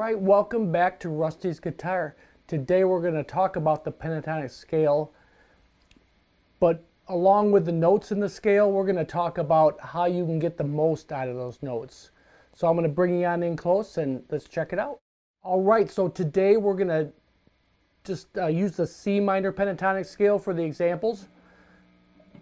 right, welcome back to Rusty's Guitar. Today we're going to talk about the pentatonic scale, but along with the notes in the scale, we're going to talk about how you can get the most out of those notes. So I'm going to bring you on in close and let's check it out. All right, so today we're going to just use the C minor pentatonic scale for the examples.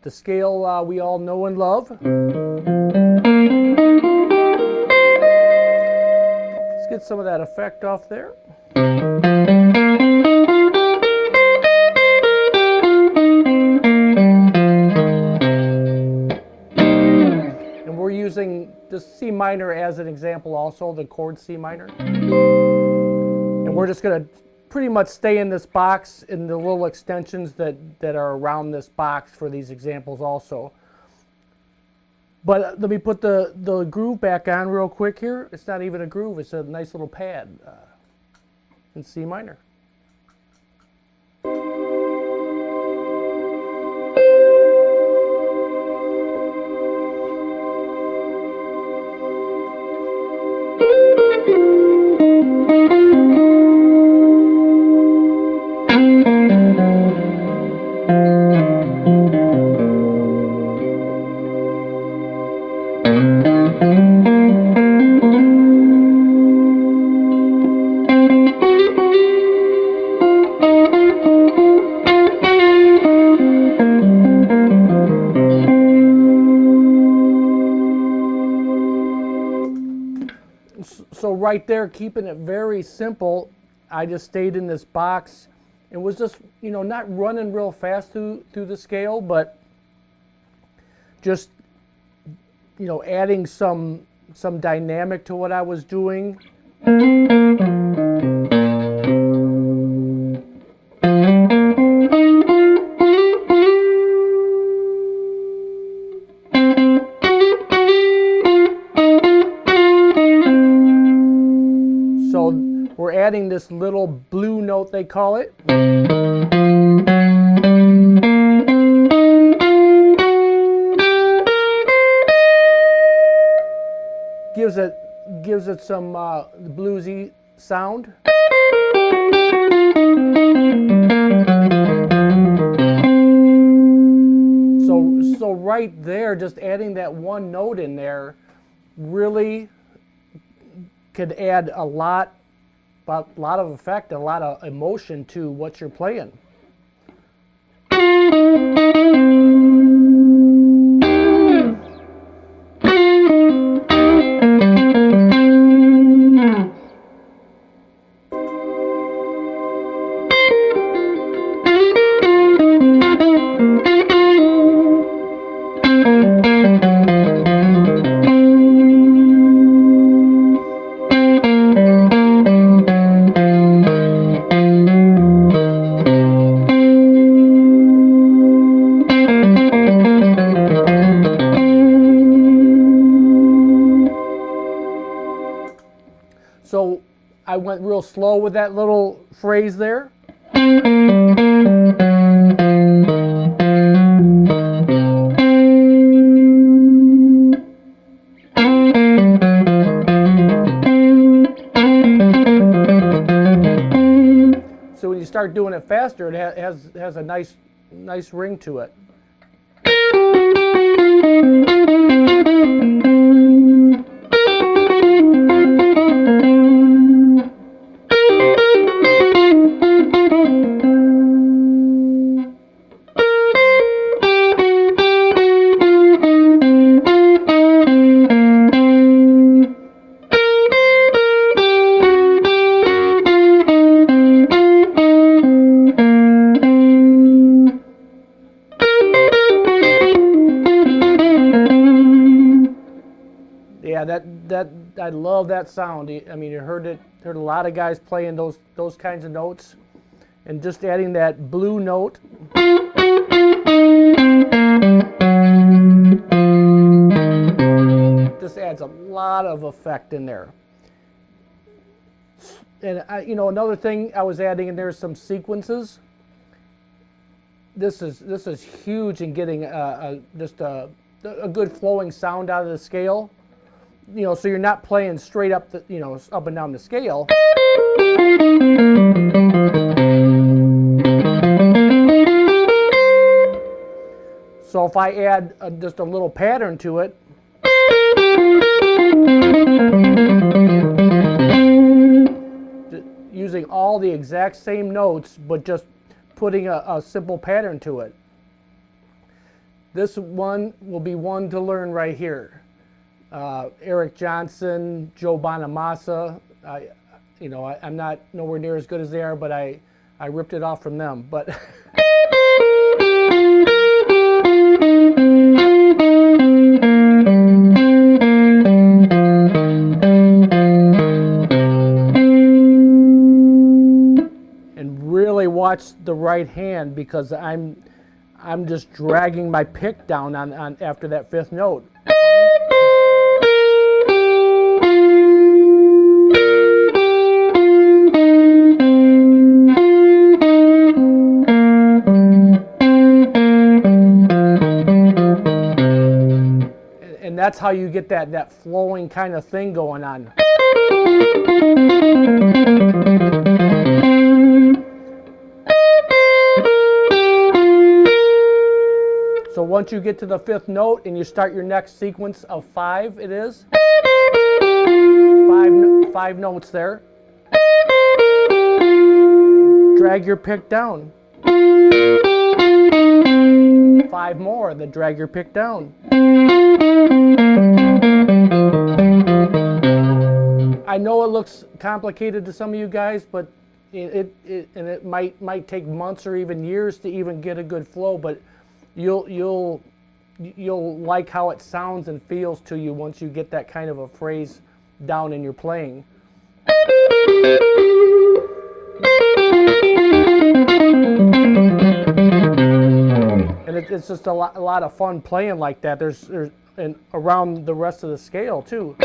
The scale we all know and love. Get some of that effect off there. And we're using this C minor as an example also, the chord C minor. And we're just going to pretty much stay in this box in the little extensions that are around this box for these examples also. But let me put the groove back on real quick here. It's not even a groove, it's a nice little pad in C minor. So right there, keeping it very simple, I just stayed in this box and was just, not running real fast through the scale, but just, adding some dynamic to what I was doing. So we're adding this little blue note, they call it. Gives it some bluesy sound. So right there, just adding that one note in there really could add a lot of effect, a lot of emotion to what you're playing. So I went real slow with that little phrase there. So when you start doing it faster, it has a nice ring to it. Yeah, that I love that sound. I mean, you heard a lot of guys playing those kinds of notes, and just adding that blue note. Just adds a lot of effect in there. And another thing I was adding in there is some sequences. This is huge in getting just a good flowing sound out of the scale. so you're not playing straight up the, up and down the scale. So if I add just a little pattern to it, using all the exact same notes, but just putting a simple pattern to it. This one will be one to learn right here. Eric Johnson, Joe Bonamassa. I'm not nowhere near as good as they are, but I ripped it off from them. But and really watch the right hand, because I'm just dragging my pick down on after that fifth note. And that's how you get that flowing kind of thing going on. So once you get to the fifth note and you start your next sequence of 5, it is five notes there. Drag your pick down. 5 more, then drag your pick down. I know it looks complicated to some of you guys, but it might take months or even years to even get a good flow, but you'll like how it sounds and feels to you once you get that kind of a phrase down in your playing. And it's just a lot of fun playing like that. There's and around the rest of the scale too.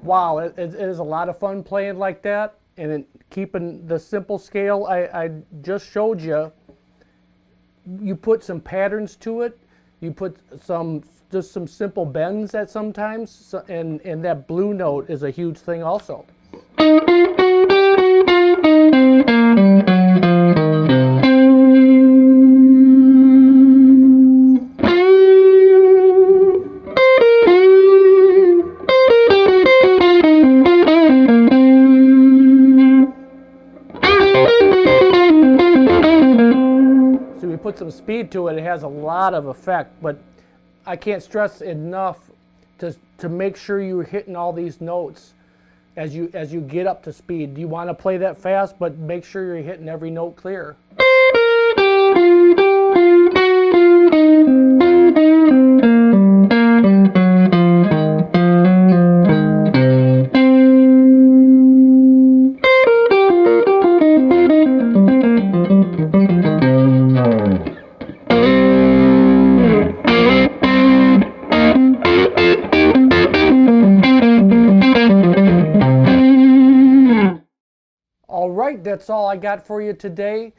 Wow, it is a lot of fun playing like that, and keeping the simple scale I just showed you. You put some patterns to it. You put just some simple bends at sometimes, and that blue note is a huge thing also. So we put some speed to it. It has a lot of effect, but I can't stress enough to make sure you're hitting all these notes as you get up to speed. You want to play that fast, but make sure you're hitting every note clear. All right, that's all I got for you today.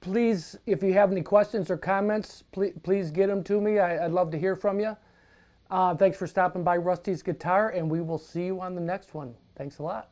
Please, if you have any questions or comments, please get them to me. I'd love to hear from you. Thanks for stopping by Rusty's Guitar, and we will see you on the next one. Thanks a lot.